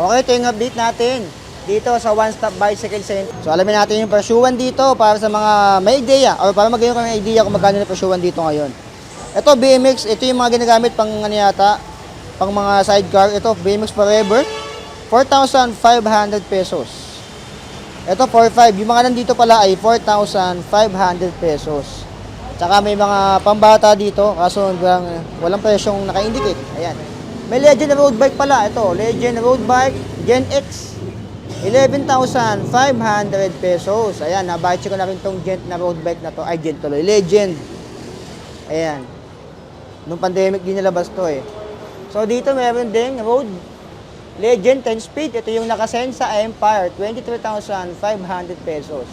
Okay, ito yung update natin dito sa One Stop Bicycle Center. So alamin natin yung presyuhan dito para sa mga may idea or para magkaroon kayo ng idea kung magkano yung presyuhan dito ngayon. Ito BMX, ito yung mga ginagamit pang ano yata, pang mga sidecar. Ito BMX Forever, 4,500 pesos. Ito 4,500. Yung mga nandito pala ay 4,500 pesos. Tsaka may mga pambata dito, kaso walang presyong naka-indicate. Ayan. May Legend Road Bike pala. Ito, Legend Road Bike Gen X. 11,500 pesos. Ayan, nabachi ko na rin tong Gent na road bike na to. Ay, Gent tuloy. Legend. Ayan. Nung pandemic din nilabas to eh. So, dito meron din road Legend 10 speed. Ito yung nakasen sa Empire. 23,500 pesos.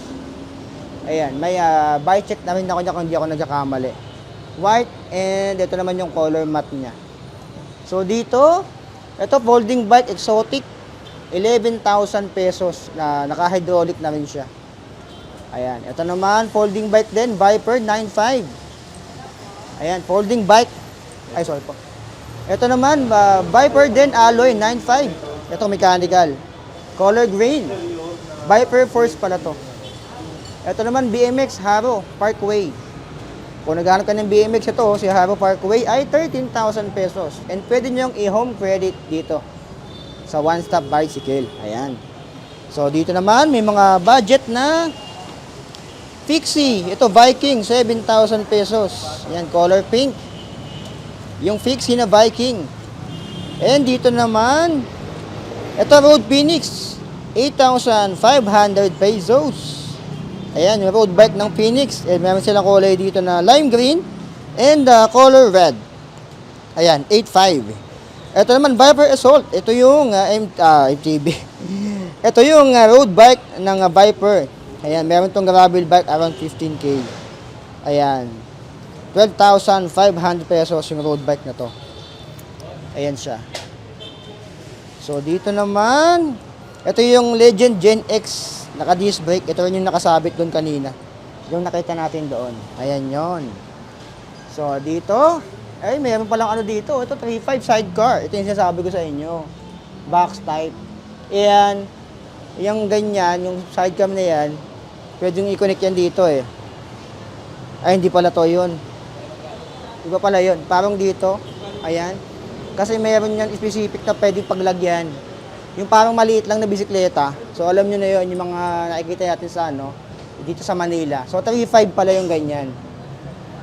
Ayan, may bike check na rin ako niya kung hindi ako nagkakamali. White and ito naman yung color matte niya. So, dito, ito folding bike exotic. 11,000 pesos na naka-hydraulic na rin siya. Ayan. Ito naman, folding bike din. Viper 9.5. Ayan, folding bike. Ay, sorry po. Ito naman, Viper din, alloy 9.5. Ito, mechanical. Color green. Viper Force pala to. Ito naman, BMX Haro Parkway. Kung naghanap ka ng BMX, ito, si Haro Parkway ay 13,000 pesos. And pwede nyo i-home credit dito sa One Stop Bicycle. Ayan. So, dito naman, may mga budget na Fixie. Ito, Viking, 7,000 pesos. Ayan, color pink. Yung Fixie na Viking. And dito naman, ito, Road Phoenix, 8,500 pesos. Ayan, yung road bike ng Phoenix. And meron silang kulay dito na lime green and color red. Ayan, 8,500. Ito naman, Viper Assault. Ito yung MTB. Ito yung road bike ng Viper. Ayan, meron tong gravel bike around 15K. Ayan. 12,500 pesos yung road bike na to. Ayan siya. So, dito naman, ito yung Legend Gen X. Naka-disc brake. Ito rin yung nakasabit doon kanina. Yung nakita natin doon. Ayan yon. So, dito, ay, meron palang ano dito. Ito, 3.5 sidecar. Ito yung sinasabi ko sa inyo. Box type. Ayan. Yung ganyan, yung sidecar na yan, pwede yung i-connect yan dito eh. Ay, hindi pala to yun. Iba pala yun. Parang dito. Ayan. Kasi meron yan specific na pwedeng paglagyan. Yung parang maliit lang na bisikleta. So, alam nyo na yun, yung mga nakikita natin sa ano, dito sa Manila. So, 3.5 pala yung ganyan.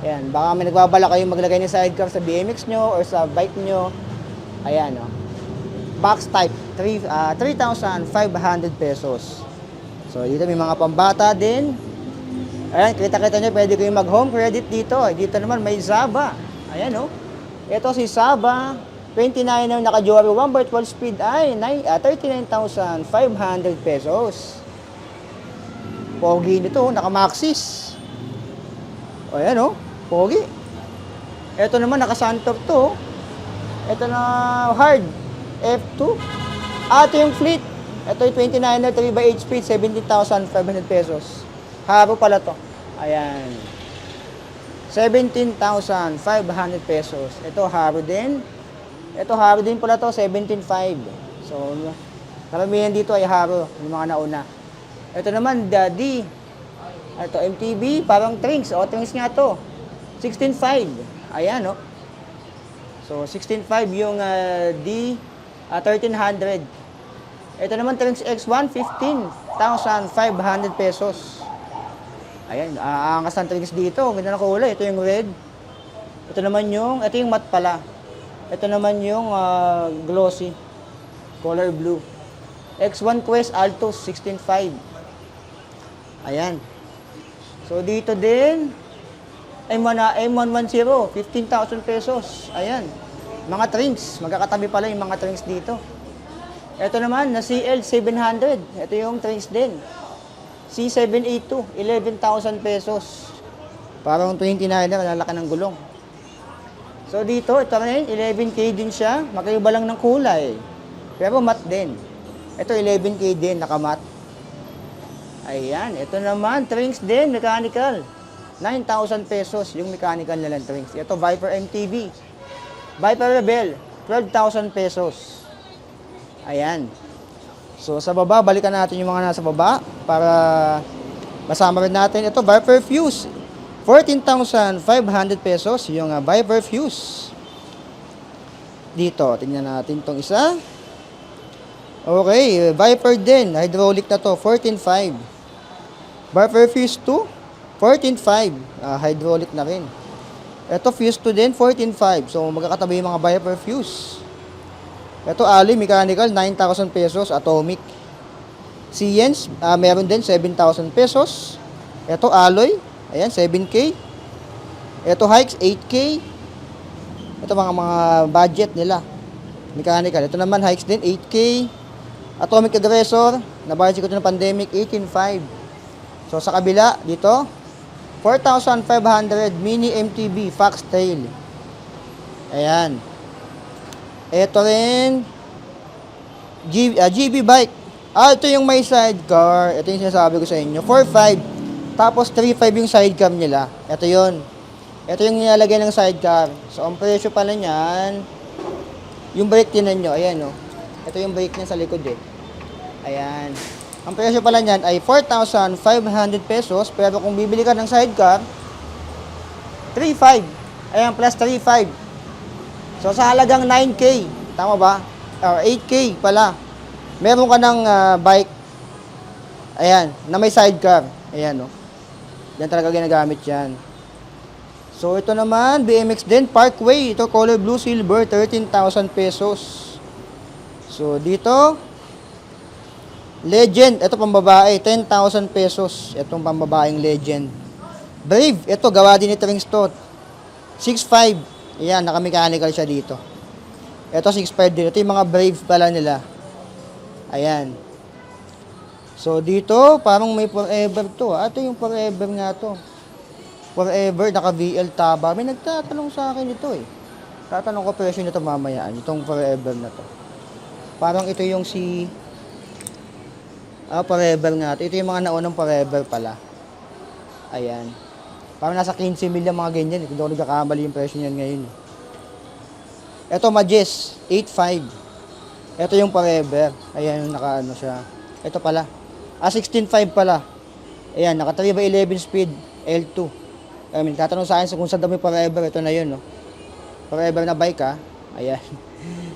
Ayan, baka may nagbabala kayong maglagay ng sidecar sa BMX nyo or sa bike nyo. Ayan, o. Box type, 3,500 pesos. So, dito may mga pambata din. Ayan, kita-kita nyo, pwede kayong mag-home credit dito. Dito naman may Zaba. Ayan, o. Ito si Zaba, 29er naka-Jory 1/12 speed ay 39,500 pesos. Pogi nito, naka-Maxis. O, ayan, o. Pogi. Ito naman, naka-Santor to. Ito na hard. F2. Ito yung fleet. Ito yung 29er 3/8 speed, 17,500 pesos. Haro pala to. Ayan. 17,500 pesos. Ito, haro din. Ito, haro din pala to, 17,500. So, karamihan dito ay haro. Yung mga nauna. Ito naman, Daddy. Ito, MTB, parang Trinks. O, Trinks nga to. 16.5. Ayan, no? So, 16.5 yung D1300. Ito naman, Trinks X1, 15,500 pesos. Ayan, aangas ng Trinks dito. Ganda na kulay. Ito yung red. Ito yung matte pala. Ito naman yung glossy. Color blue. X1 Quest Altos, 16.5. Ayan. So, dito din, M110, 15,000 pesos. Ayan. Mga Trinks. Magkakatabi pala yung mga Trinks dito. Ito naman, na CL700. Ito yung Trinks din. C782, 11,000 pesos. Parang 29 na, malalaki ng gulong. So, dito, ito rin, 11K din siya. Magkaiba lang ng kulay. Pero matte din. Ito, 11K din, naka-matte. Ayan, ito naman, Trinks din, mechanical. 9,000 pesos yung mechanical na lang Trinks. Ito, Viper MTV. Viper Rebel, 12,000 pesos. Ayan. So sa baba, balikan natin yung mga nasa baba para masama rin natin. Ito, Viper Fuse. 14,500 pesos yung Viper Fuse. Dito, tingnan natin tong isa. Okay, Viper din. Hydraulic na to, 14,500. Viper Fuse 2, 14,500. Hydraulic na rin. Ito, Fuse 2 din, 14,500. So, magkakatabi yung mga Viper Fuse. Ito, Ali, mechanical, 9,000 pesos. Atomic. Siemens, meron din, 7,000 pesos. Ito, Alloy, ayan, 7K. Ito, Hikes, 8K. Ito, mga budget nila. Mechanical. Ito naman, Hikes din, 8K. Atomic Aggressor, na-budget ko ito ng pandemic, 18,500. So, sa kabila, dito, 4,500 mini MTB Foxtail. Ayan. Ito rin, GB bike. Ito yung may sidecar. Ito yung sinasabi ko sa inyo. 4,500. Tapos 3,500 yung sidecar nila. Ito yun. Ito yung nilalagay ng sidecar. So, ang presyo pala niyan, yung brake tinan nyo. Ayan, oh. Ito yung brake niya sa likod, eh. Ayan. Ang presyo pala niyan ay 4,500 pesos. Pero kung bibili ka ng sidecar, 3,500. Ayan, plus 3,500. So, sa halagang 9K. Tama ba? Or 8K pala. Meron ka ng bike. Ayan, na may sidecar. Ayan, oh. Yan talaga ginagamit yan. So, ito naman, BMX din, Parkway. Ito, color blue, silver, 13,000 pesos. So, dito, Legend. Ito, pambabae, 10,000 pesos. Itong pambabaeng Legend. Brave. Ito, gawa din ni Tringstot. 6,500. Ayan, naka-mechanical siya dito. Ito, 6,500 din. Ito yung mga Brave pala nila. Ayan. So, dito, parang may forever to. Ito yung forever nga to. Forever, naka-VL taba. May nagtatanong sa akin ito eh. Tatanong ko presyo nito mamaya. Itong forever na to. Parang ito yung si... forever nga to. Ito yung mga naunang forever pala. Ayan. Parang nasa 15 mil yung mga ganyan. Hindi ako nagkakamali yung presyo niyan ngayon. Ito, Majes. 8,500. Ito yung forever. Ayan, yung naka-ano siya. Ito pala. 16,500 pala. Ayan, naka 3x11 speed. L2. I mean, tatanong sa akin kung saan daw may forever. Ito na yun, no? Forever na bike, ha? Ayan.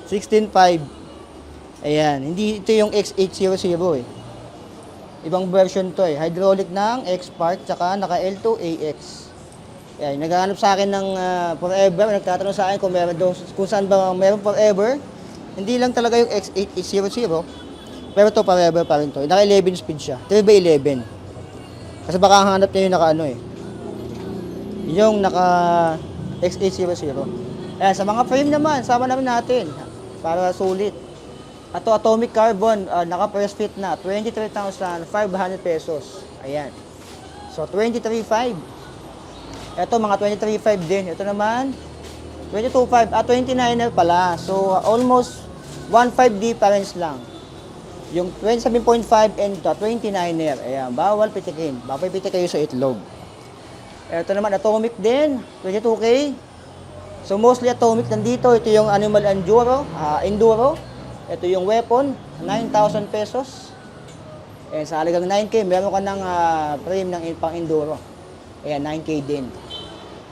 16,500. Ayan. Hindi ito yung X800, eh. Ibang version to, eh. Hydraulic ng X-Park, tsaka naka L2AX. Ayan. Naghahanap sa akin ng forever. Nagtatanong sa akin kung meron daw, kung saan ba meron forever. Hindi lang talaga yung X8800. Pero to forever pa rin to. Naka 11 speed siya. 3x11. Kasi baka hanap niya yung naka ano, eh. Yung naka X800. Ayan, sa mga frame naman, sama naman natin para sulit. Ato Atomic Carbon, naka press fit na, 23,500 pesos. Ayan. So 23,500. Ito mga 23,500 din. Ito naman 22,500, 29er pala. So almost 1,500 difference lang. Yung 27.5 and 29er. Ayan, bawal pitikin. Baka pitik kayo sa itlog. Ito naman, Atomic din, 22K. So, mostly Atomic nandito. Ito yung Animal Enduro. Ito yung Weapon, 9,000 pesos. And sa halagang 9K, meron ka ng frame ng pang-enduro. Ayan, 9K din.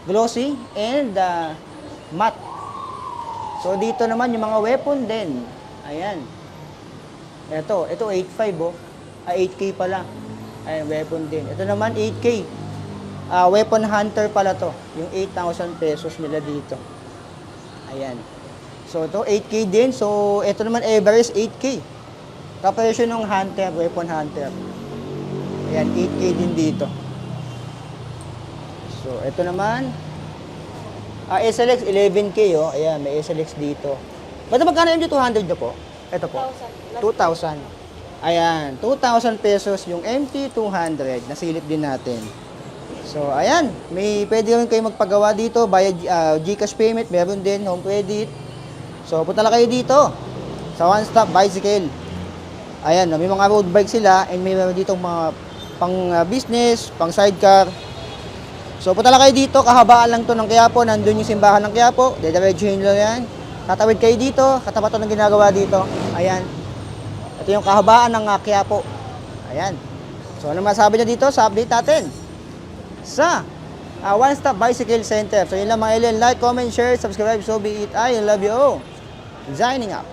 Glossy and matte. So, dito naman yung mga Weapon din. Ayan. Ito 8,500, oh. 8K pala. Ayan, Weapon din. Ito naman, 8K. Weapon Hunter pala to. Yung 8,000 pesos nila dito. Ayan. So, ito 8K din. So, ito naman Everest 8K. Kapresyo ng Hunter, Weapon Hunter. Ayan, 8K din dito. So, ito naman SLX 11K, oh. Ayan, may SLX dito. Ba't magkano yung 200 nyo po? Ito po. 2,000. Ayan, 2,000 pesos yung MT200. Nasilip din natin. So, ayan. May pwede rin kayo magpagawa dito via GCash payment. Meron din, home credit. So, punta lang kayo dito sa One Stop Bicycle. Ayan, may mga road bike sila and may meron dito mga pang business, pang sidecar. So, punta lang kayo dito. Kahabaan lang to ng Quiapo. Nandun yung simbahan ng Quiapo. Dediretsuhin lang yan. Tatawid kayo dito. Katapat to ng ginagawa dito. Ayan. Ito yung kahabaan ng Quiapo. Ayan. So, ano masabi niya dito sa update natin? Sa One Stop Bicycle Center. So, yun lang mga alien. Like, comment, share, subscribe. So be it. I love you all. Signing up.